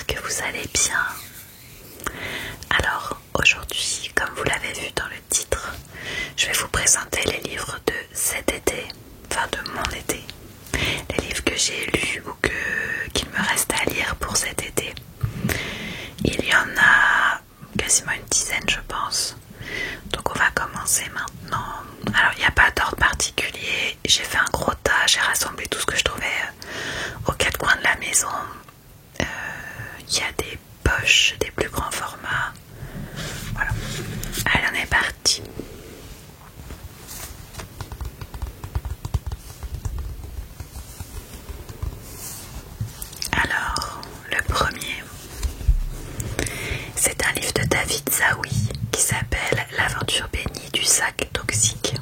que vous allez bien. Alors aujourd'hui, comme vous l'avez vu dans le titre, je vais vous présenter les livres de cet été, enfin de mon été. Les livres que j'ai lus ou qu'il me reste à lire pour cet été. Il y en a quasiment une dizaine je pense. Donc on va commencer maintenant. Alors il n'y a pas d'ordre particulier, j'ai fait un gros tas, j'ai rassemblé tout ce que je trouvais aux quatre coins de la maison. Il y a des poches, des plus grands formats. Voilà. Allez, on est parti. Alors, le premier, c'est un livre de David Zaoui qui s'appelle L'aventure bénie du sac toxique.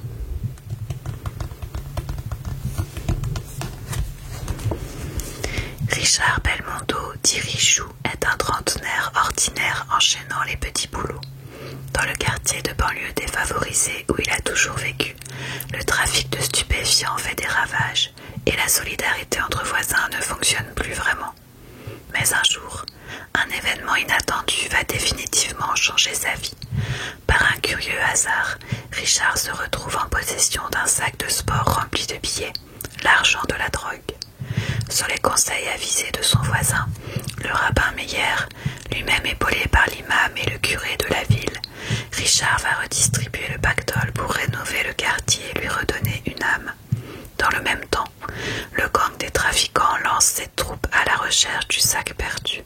Richard Belmondo, dit Richou, est un trentenaire ordinaire enchaînant les petits boulots. Dans le quartier de banlieue défavorisé où il a toujours vécu, le trafic de stupéfiants fait des ravages et la solidarité entre voisins ne fonctionne plus vraiment. Mais un jour, un événement inattendu va définitivement changer sa vie. Par un curieux hasard, Richard se retrouve en possession d'un sac de sport rempli de billets, l'argent de la drogue. Sur les conseils avisés de son voisin, le rabbin Meyer, lui-même épaulé par l'imam et le curé de la ville, Richard va redistribuer le pactole pour rénover le quartier et lui redonner une âme. Dans le même temps, le gang des trafiquants lance ses troupes à la recherche du sac perdu.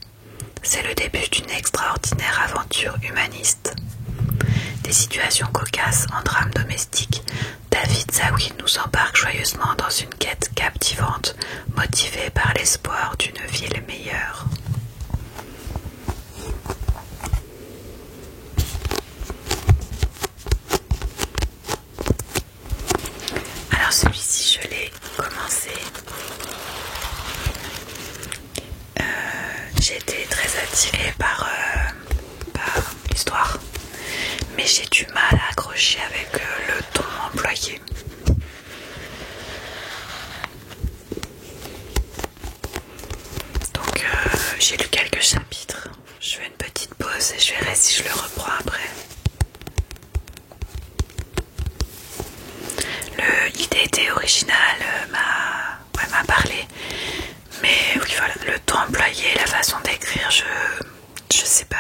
C'est le début d'une extraordinaire aventure humaniste. Des situations cocasses en drame domestique, David Zaoui nous embarque joyeusement dans une quête captivante, motivée par l'espoir d'une ville meilleure. Alors celui-ci, je l'ai commencé. J'ai été très attirée par l'histoire, mais j'ai du mal à accrocher avec le ton employé. Donc j'ai lu quelques chapitres, je fais une petite pause et je verrai si je le reprends après. L'idée était originale, m'a parlé, mais oui voilà, le ton employé, la façon d'écrire, je sais pas,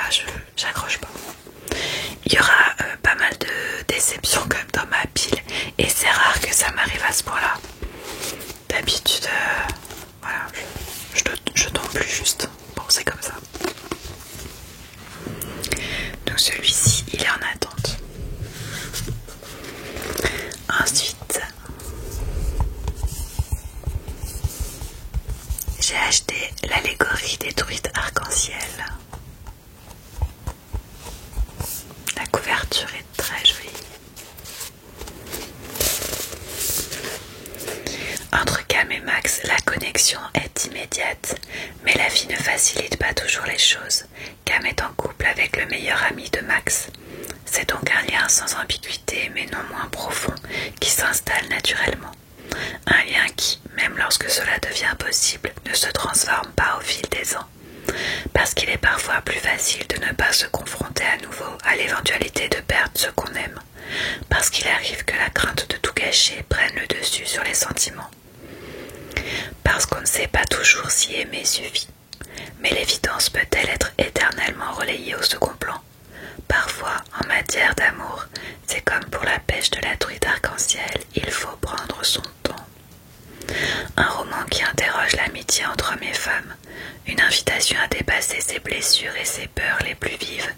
j'accroche pas. Il y aura pas mal de déceptions comme dans ma pile et c'est rare que ça m'arrive à ce point-là. D'habitude, voilà, je tombe plus juste. Bon, c'est comme ça. Donc celui-ci, il est en attente. Ensuite, j'ai acheté l'allégorie des druides arc-en-ciel. La couverture est très jolie. Entre Cam et Max, la connexion est immédiate, mais la vie ne facilite pas toujours les choses. Cam est en couple avec le meilleur ami de Max. C'est donc un lien sans ambiguïté, mais non moins profond, qui s'installe naturellement. Un lien qui, même lorsque cela devient possible, ne se transforme pas au fil des ans. Parce qu'il est parfois plus facile de ne pas se confronter à nouveau à l'éventualité de perdre ce qu'on aime. Parce qu'il arrive que la crainte de tout gâcher prenne le dessus sur les sentiments. Parce qu'on ne sait pas toujours si aimer suffit. Mais l'évidence peut-elle être éternellement relayée au second plan? Parfois, en matière d'amour, c'est comme pour la pêche de la truite arc-en-ciel, il faut prendre son temps. Un roman qui interroge l'amitié entre hommes et femmes, une invitation à dépasser ses blessures et ses peurs les plus vives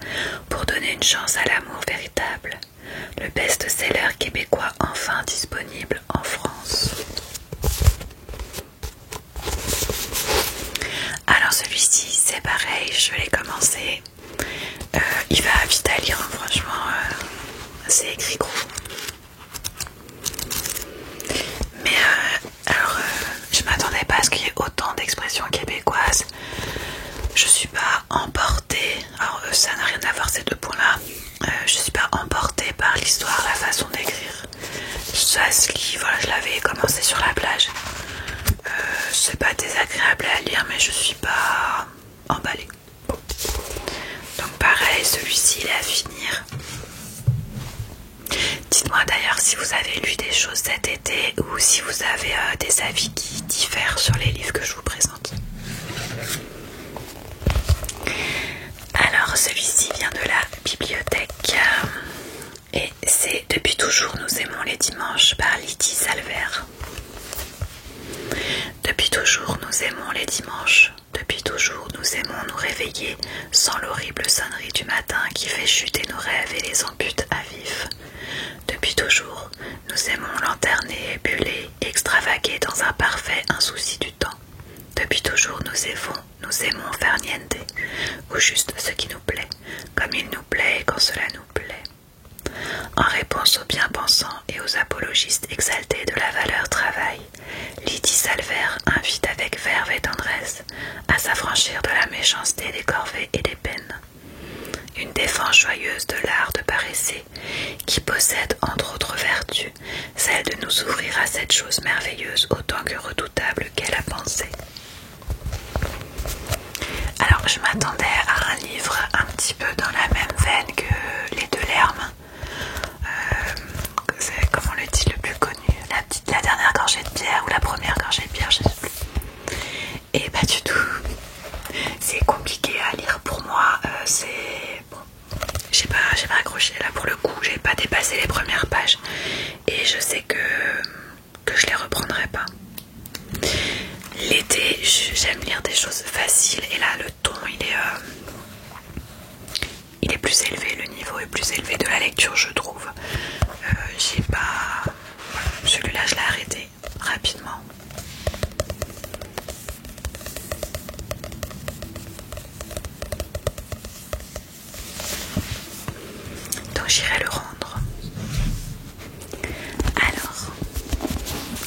pour donner une chance à l'amour véritable. Le best-seller québécois enfin disponible en France. Alors celui-ci, c'est pareil, je l'ai commencé. Il va vite à lire, franchement, c'est écrit gros. Mais je m'attendais pas à ce qu'il y ait autant d'expressions québécoises. Je suis pas emportée, alors ça n'a rien à voir ces deux points-là. Je suis pas emportée par l'histoire, la façon d'écrire. Ça se lit, voilà, je l'avais commencé sur la plage. C'est pas désagréable à lire, mais je suis pas emballée. pareil, celui-ci il est à finir. Dites-moi d'ailleurs si vous avez lu des choses cet été ou si vous avez des avis qui diffèrent sur les livres que je vous présente. Alors celui-ci vient de la bibliothèque et c'est Depuis toujours nous aimons les dimanches par Lydie Salvert. Depuis toujours nous aimons les dimanches. Depuis toujours nous aimons nous réveiller sans l'horrible sonnerie du matin qui fait chuter nos rêves et les ampute à vif. Depuis toujours nous aimons lanterner, buller, extravaguer dans un parfait insouci du temps. Depuis toujours nous aimons faire niente, ou juste ce qui nous plaît, comme il nous plaît quand cela nous plaît. En réponse aux bien-pensants et aux apologistes exaltés de la valeur travail, Lydie Salvert invite avec verve et tendresse à s'affranchir de la méchanceté des corvées et des peines. Une défense joyeuse de l'art de paresser, qui possède entre autres vertus, celle de nous ouvrir à cette chose merveilleuse autant que redoutable qu'est la pensée. Alors je m'attendais à un livre un petit peu dans la même veine que Les Deux Lermes. C'est, comment le dit le plus connu, la dernière gorgée de bière ou la première gorgée de bière, je sais plus. Et pas du tout. C'est compliqué à lire pour moi. C'est bon. J'ai pas accroché là pour le coup. J'ai pas dépassé les premières pages et je sais que je les reprendrai pas. L'été, j'aime lire des choses faciles et là le ton il est plus élevé, le niveau est plus élevé de la lecture je trouve. J'ai pas... Celui-là je l'ai arrêté rapidement. Donc j'irai le rendre. Alors,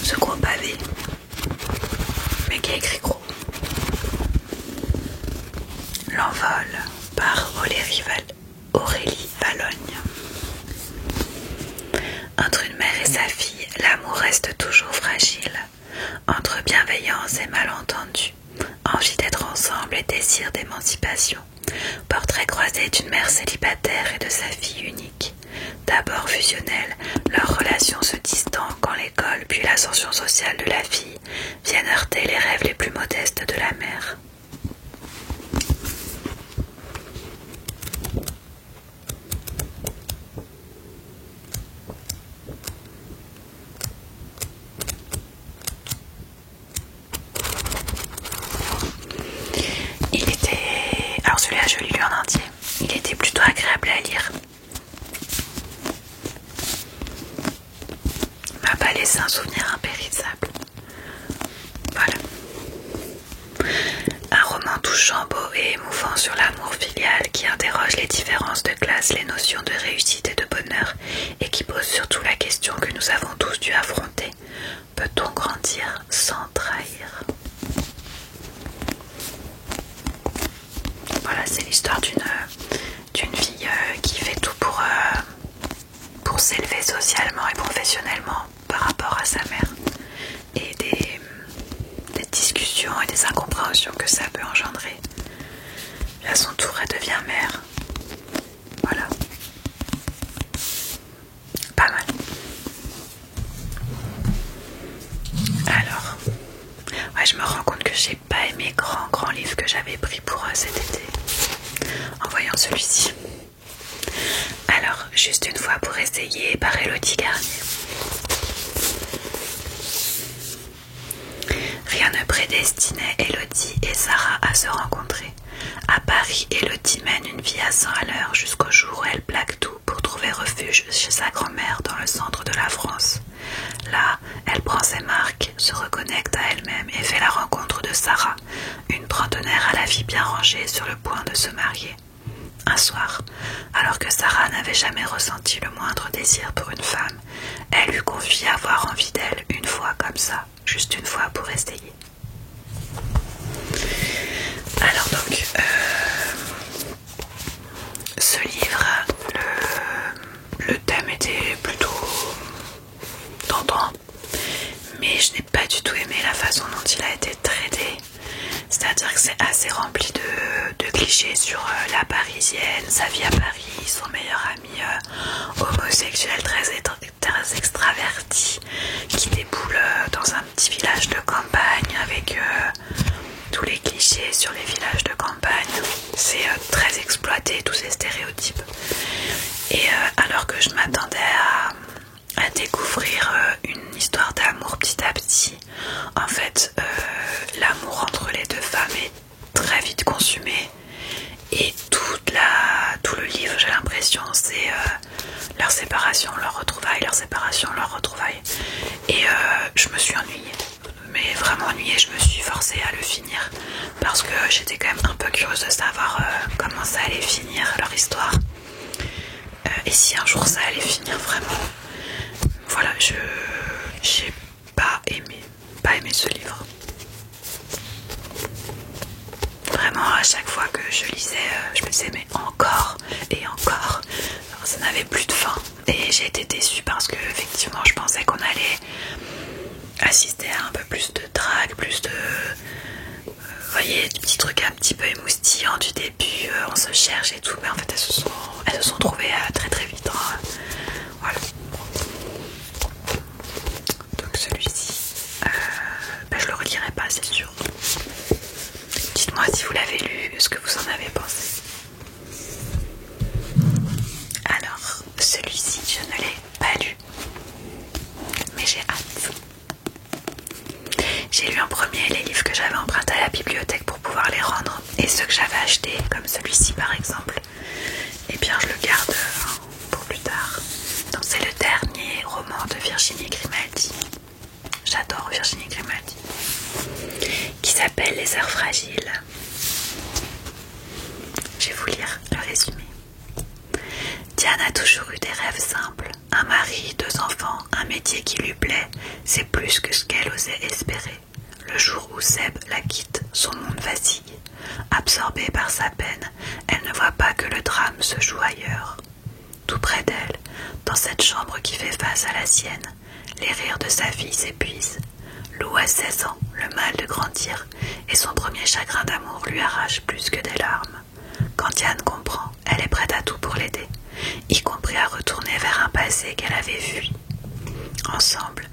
ce gros pavé, mais qui a écrit gros. L'envol par Aurélie Valogne. Entre une mère et sa fille, l'amour reste toujours fragile. Entre bienveillance et malentendu, envie d'être ensemble et désir d'émancipation. Portrait croisé d'une mère célibataire et de sa fille unique. D'abord fusionnelle, leur relation se distend quand l'école puis l'ascension sociale de la fille viennent heurter les rêves les plus modestes de la mère. Alors celui-là je l'ai lu en entier. Il était plutôt agréable à lire. Il m'a pas laissé un souvenir impérissable. Voilà. Un roman touchant, beau et émouvant sur l'amour filial qui interroge les différences de classe, les notions de réussite et de bonheur et qui pose surtout la question que nous avons tous dû affronter. Peut-on grandir sans trahir ? Voilà, c'est l'histoire d'une fille qui fait tout pour s'élever socialement et professionnellement par rapport à sa mère et des discussions et des incompréhensions que ça peut engendrer. Et à son tour, elle devient mère. Voilà. Pas mal. Alors, ouais, je me rends compte que j'ai pas aimé grand livre que j'avais pris pour cet été en voyant celui-ci. Alors, juste une fois pour essayer par Élodie Garnier. Rien ne prédestinait Élodie et Sarah à se rencontrer. À Paris, Élodie mène une vie à 100 à l'heure jusqu'au jour où elle plaque tout pour trouver refuge chez sa grand-mère dans le centre de la France. Là, elle prend ses marques, se reconnecte à elle-même et fait la rencontre de Sarah, une trentenaire à la vie bien rangée sur le point de se marier. Un soir, alors que Sarah n'avait jamais ressenti le moindre désir pour une femme, elle lui confie avoir envie d'elle une fois comme ça, juste une fois pour essayer. Alors donc, ce livre, le thème était plutôt tentant, mais je n'ai pas du tout aimé la façon dont il a été traité. C'est-à-dire que c'est assez rempli de clichés clichés sur la parisienne, sa vie à Paris, son meilleur ami homosexuel très extraverti qui déboule dans un petit village de campagne avec tous les clichés sur les villages de campagne. C'est très exploité, tous ces stéréotypes. Et alors que je m'attendais à découvrir une histoire d'amour petit à petit, en fait l'amour entre les deux femmes est très vite consumé et tout le livre, j'ai l'impression, c'est leur séparation, leur retrouvaille, leur séparation, leur retrouvaille. Et je me suis ennuyée, mais vraiment ennuyée. Je me suis forcée à le finir parce que j'étais quand même un peu curieuse de savoir comment ça allait finir leur histoire et si un jour ça allait finir vraiment. Voilà, j'ai pas aimé ce livre. Vraiment, à chaque fois que je lisais, je me disais mais encore et encore. Alors, ça n'avait plus de fin et j'ai été déçue parce que effectivement je pensais qu'on allait assister à un peu plus de drague, plus de vous voyez, des petits trucs un petit peu émoustillants du début, on se cherche et tout, mais en fait elles se sont trouvées très très vite, hein. Voilà. Donc celui-ci je le relirai pas, c'est sûr. Dites-moi si vous l'avez lu, ce que vous en avez pensé. Alors, celui-ci, je ne l'ai pas lu, mais j'ai hâte. J'ai lu en premier les livres que j'avais empruntés à la bibliothèque pour pouvoir les rendre, et ceux que j'avais achetés, comme celui-ci par exemple, eh bien je le garde pour plus tard. Donc c'est le dernier roman de Virginie Grimaldi. J'adore Virginie Grimaldi. Qui s'appelle Les heures fragiles. Je vais vous lire le résumé. Diane a toujours eu des rêves simples. Un mari, 2 enfants, un métier qui lui plaît, c'est plus que ce qu'elle osait espérer. Le jour où Seb la quitte, son monde vacille. Absorbée par sa peine, elle ne voit pas que le drame se joue ailleurs. Tout près d'elle, dans cette chambre qui fait face à la sienne, les rires de sa fille s'épuisent. Lou a 16 ans, le mal de grandir, et son premier chagrin d'amour lui arrache plus que des larmes. Quand Diane comprend, elle est prête à tout pour l'aider, y compris à retourner vers un passé qu'elle avait fui. Ensemble,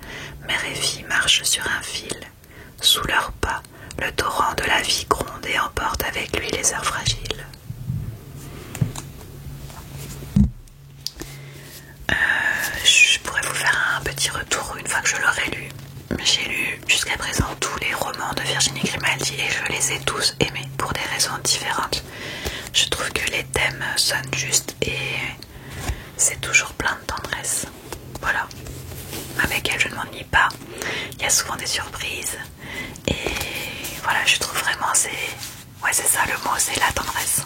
mère et fille marchent sur un fil. Sous leurs pas, le torrent de la vie gronde et emporte avec lui les heures fragiles. Je pourrais vous faire un petit retour une fois que je l'aurai lu. J'ai lu jusqu'à présent tous les romans de Virginie Grimaldi et je les ai tous aimés pour des raisons différentes. Je trouve que les thèmes sonnent justes et c'est toujours plein de tendresse. Voilà. Avec elle, je ne m'ennuie pas. Il y a souvent des surprises. Et voilà, je trouve vraiment ouais, c'est ça le mot, c'est la tendresse.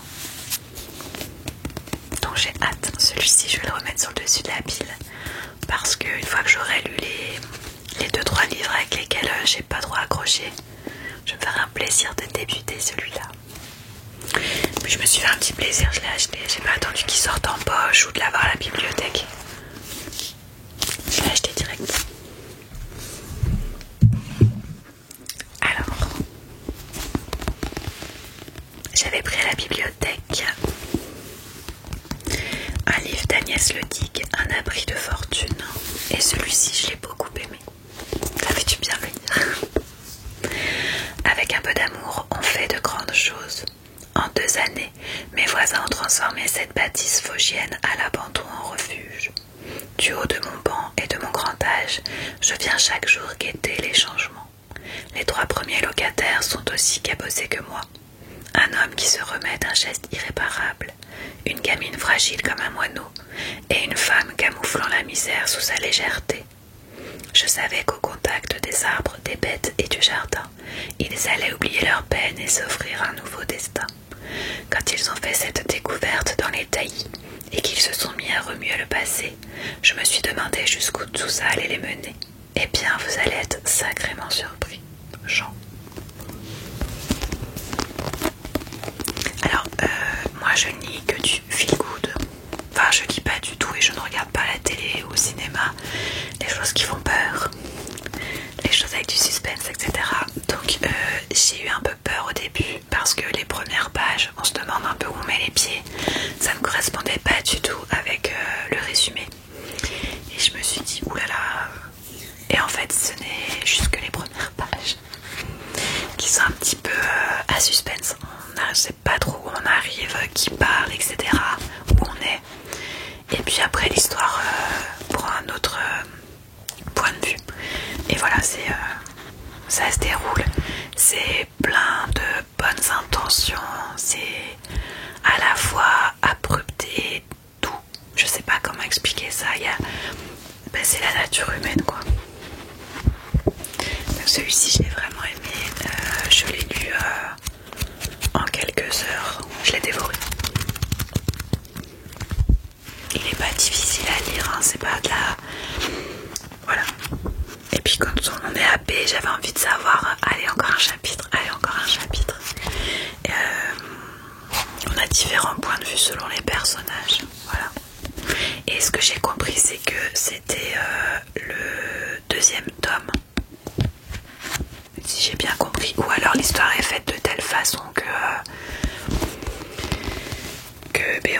Donc j'ai hâte. Celui-ci, je vais le remettre sur le dessus de la pile. Parce qu'une fois que j'aurai lu les 2-3 livres avec lesquels j'ai pas trop accroché, je vais me faire un plaisir de débuter celui-là. Puis je me suis fait un petit plaisir, je l'ai acheté. J'ai pas attendu qu'il sorte en poche ou de l'avoir à la bibliothèque. Je l'ai acheté direct. Alors, j'avais pris à la bibliothèque un livre d'Agnès Ledigue, Un abri de fortune. Et celui-ci, je l'ai beaucoup aimé. Ça fait du bien de le lire. Avec un peu d'amour, on fait de grandes choses. En 2 années, mes voisins ont transformé cette bâtisse vosgienne à l'abandon en refuge. Du haut de mon banc et de mon grand âge, je viens chaque jour guetter les changements. Les 3 premiers locataires sont aussi cabossés que moi. Un homme qui se remet d'un geste irréparable, une gamine fragile comme un moineau, et une femme camouflant la misère sous sa légèreté. Je savais qu'au contact des arbres, des bêtes et du jardin, ils allaient oublier leur peine et s'offrir un nouveau destin. Quand ils ont fait cette découverte dans les taillis et qu'ils se sont mis à remuer le passé, je me suis demandé jusqu'où tout ça allait les mener. Eh bien, vous allez être sacrément surpris. Jean. Alors, moi je ne lis que du feel good. Enfin, je lis pas du tout et je ne regarde pas la télé ou au cinéma. Les choses qui font peur, les choses avec du suspense, etc. Donc, j'ai eu un peu peur au début parce que les premières pages, on se demande correspondait pas du tout avec le résumé. Et je me suis dit, oulala. Et en fait, ce n'est juste que les premières pages qui sont un petit peu à suspense. On ne sait pas trop où on arrive, qui parle, etc. Où on est. Et puis après, l'histoire prend un autre point de vue. Et voilà, ça se déroule. C'est plein de bonnes intentions. C'est à la fois abrupt et doux. Je sais pas comment expliquer ça. C'est la nature humaine, quoi. Donc celui-ci, je l'ai vraiment aimé. Je l'ai lu en quelques heures. Je l'ai dévoré. Il n'est pas difficile à lire, hein. C'est pas de la... Voilà. Et puis quand on est happé, j'avais envie de savoir, allez encore un chapitre, allez encore un chapitre. On a différents points de vue selon les personnages, voilà. Et ce que j'ai compris, c'est que c'était le deuxième tome, si j'ai bien compris, ou alors l'histoire est faite de telle façon que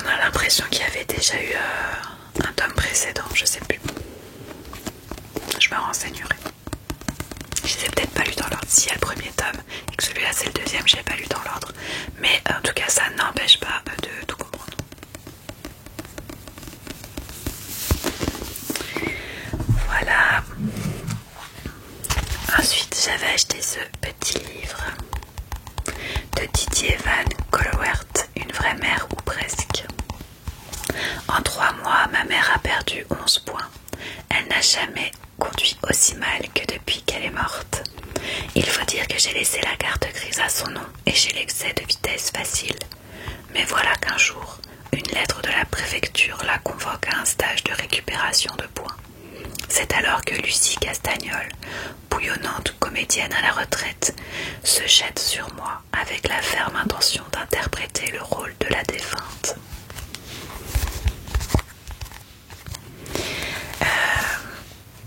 on a l'impression qu'il y avait déjà eu un tome précédent, je sais plus. Je me renseignerai. Je les ai peut-être pas lus dans l'ordre. S'il y a le premier tome et que celui-là c'est le deuxième, je l'ai pas lu dans l'ordre. Mais en tout cas, ça n'empêche pas de tout comprendre. Voilà. Ensuite, j'avais acheté ce petit livre de Didier Van Colowert, Une vraie mère ou presque. En 3 mois, ma mère a perdu 11 points. Elle n'a jamais conduit aussi mal que depuis qu'elle est morte. Il faut dire que j'ai laissé la carte grise à son nom et j'ai l'excès de vitesse facile. Mais voilà qu'un jour, une lettre de la préfecture la convoque à un stage de récupération de points. C'est alors que Lucie Castagnol, bouillonnante comédienne à la retraite, se jette sur moi avec la ferme intention d'interpréter le rôle de la défunte.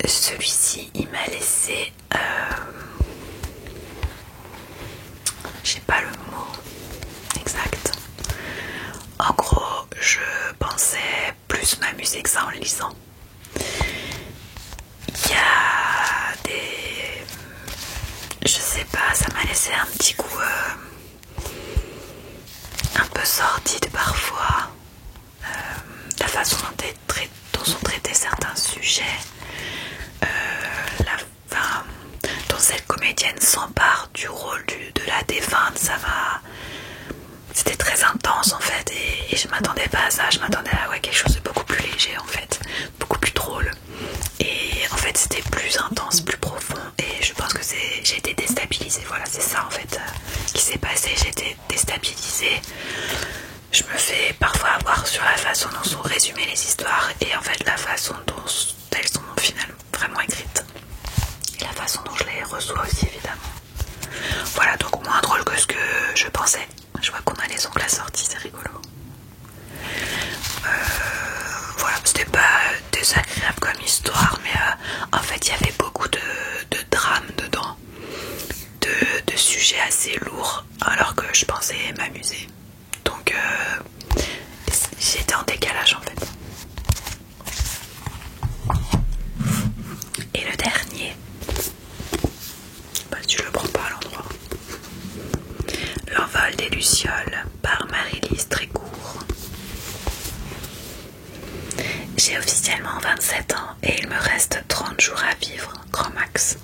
Celui-ci, il m'a laissé... j'ai pas le mot exact. En gros, je pensais plus m'amuser que ça en le lisant. Il y a des... Je sais pas, ça m'a laissé un petit goût un peu sordide parfois. La façon dont sont traités certains sujets. Dont cette comédienne s'empare du rôle de la défunte, c'était très intense en fait, et je m'attendais pas à ça. Je m'attendais à quelque chose de beaucoup plus léger en fait, beaucoup plus drôle, et en fait c'était plus intense, plus profond, et je pense que j'ai été déstabilisée. Voilà, c'est ça en fait qui s'est passé. J'ai été déstabilisée. Je me fais parfois avoir sur la façon dont sont résumées les histoires, et en fait la façon dont elles sont finalement vraiment écrites, et la façon dont je les reçois aussi, évidemment. Voilà, donc moins drôle que ce que je pensais. Je vois qu'on a les ongles assortis, c'est rigolo. Voilà, c'était pas désagréable comme histoire, mais en fait il y avait beaucoup de drame dedans, de sujets assez lourds, alors que je pensais m'amuser. Donc j'étais en décalage en fait. Et le dernier, tu le prends pas à l'endroit. L'envol des Lucioles par Marie-Lise Trécourt. J'ai officiellement 27 ans et il me reste 30 jours à vivre, grand max.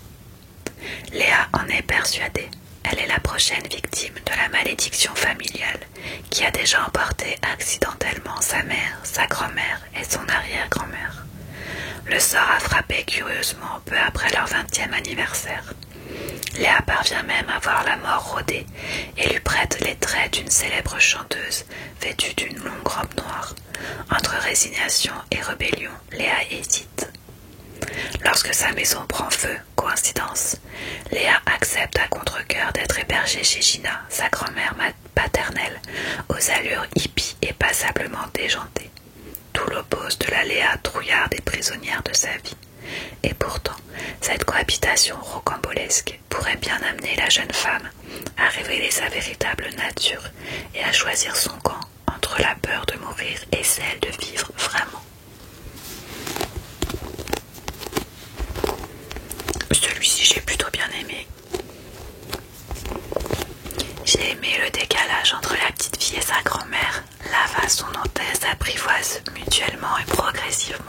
Léa en est persuadée. Elle est la prochaine victime de la malédiction familiale qui a déjà emporté accidentellement sa mère, sa grand-mère et son arrière-grand-mère. Le sort a frappé curieusement peu après leur 20e anniversaire. Léa parvient même à voir la mort rôder et lui prête les traits d'une célèbre chanteuse vêtue d'une longue robe noire. Entre résignation et rébellion, Léa hésite. Lorsque sa maison prend feu, coïncidence, Léa accepte à contre-cœur d'être hébergée chez Gina, sa grand-mère paternelle, aux allures hippies et passablement déjantées. Tout l'oppose de la Léa trouillarde et prisonnière de sa vie. Et pourtant, cette cohabitation rocambolesque pourrait bien amener la jeune femme à révéler sa véritable nature et à choisir son camp entre entre la peur de mourir et celle de vivre vraiment. Celui-ci j'ai plutôt bien aimé. J'ai aimé le décalage entre la petite fille et sa grand-mère, la façon dont elles s'apprivoisent mutuellement et progressivement.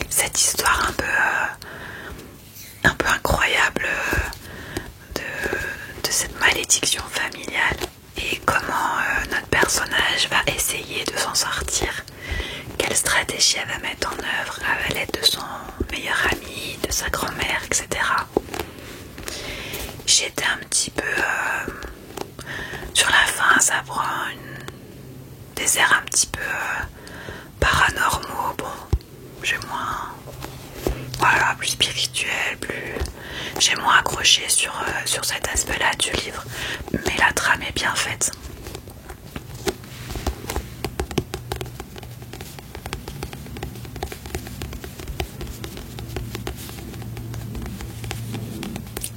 Cette histoire un peu incroyable de cette malédiction familiale et comment notre personnage va essayer de s'en sortir, quelle stratégie elle va mettre en œuvre à l'aide de son meilleur ami, de sa grand-mère, etc. J'étais un petit peu sur la fin, ça prend des airs un petit peu paranormaux. Bon, j'ai moins, voilà, plus spirituel, j'ai moins accroché sur cet aspect-là du livre, mais la trame est bien faite.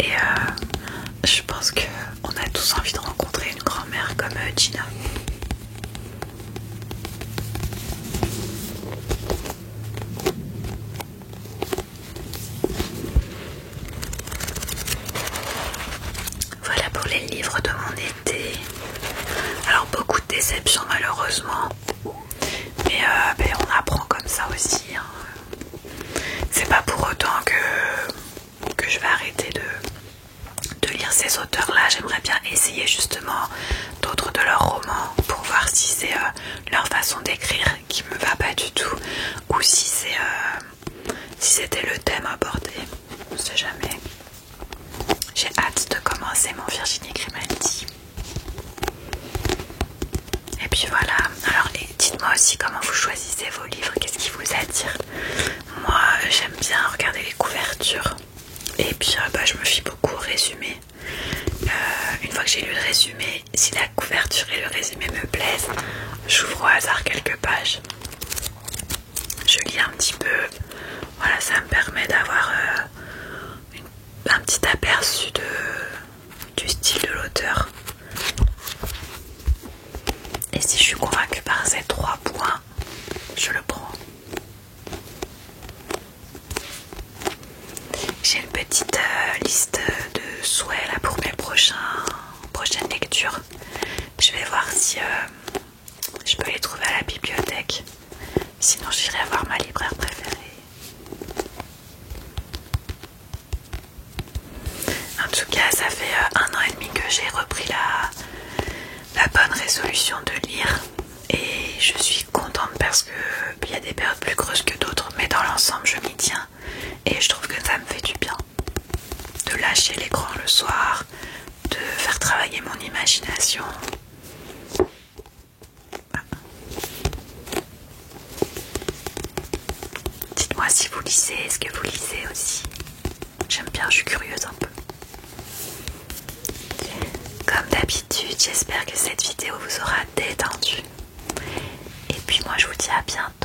Et je pense qu'on a tous envie de rencontrer une grand-mère comme Gina. Voilà pour les livres de mon été. Alors beaucoup de déceptions malheureusement, mais on apprend comme ça aussi. Hein. C'est pas pour autant que je vais arrêter de lire ces auteurs-là. J'aimerais bien essayer justement d'autres de leurs romans pour voir si c'est leur façon d'écrire qui me va pas du tout ou si c'était le thème abordé. On sait jamais. J'ai hâte de commencer mon Virginie Grimaldi. Et puis voilà. Alors dites-moi aussi comment vous choisissez vos livres, qu'est-ce qui vous attire. Moi j'aime bien regarder les couvertures et puis je me fie beaucoup au résumé. Une fois que j'ai lu le résumé, si la couverture et le résumé me plaisent, j'ouvre au hasard quelques pages, je lis un petit peu, voilà, ça me permet d'avoir un petit aperçu du style de l'auteur. Et si je suis convaincue par ces 3 points, je le prends. J'ai une petite liste de souhaits là pour mes prochaines lectures. Je vais voir si je peux les trouver à la bibliothèque. Sinon j'irai voir ma libraire préférée. En tout cas, ça fait 1 an et demi que j'ai repris la bonne résolution de lire. Et je suis contente parce qu'il y a des périodes plus creuses que d'autres. Mais dans l'ensemble, je m'y tiens. Et je trouve que ça me fait du bien. De lâcher l'écran le soir, de faire travailler mon imagination. Dites-moi si vous lisez, est-ce que vous lisez aussi? J'aime bien, je suis curieuse un peu. Comme d'habitude, j'espère que cette vidéo vous aura détendu. Et puis moi je vous dis à bientôt.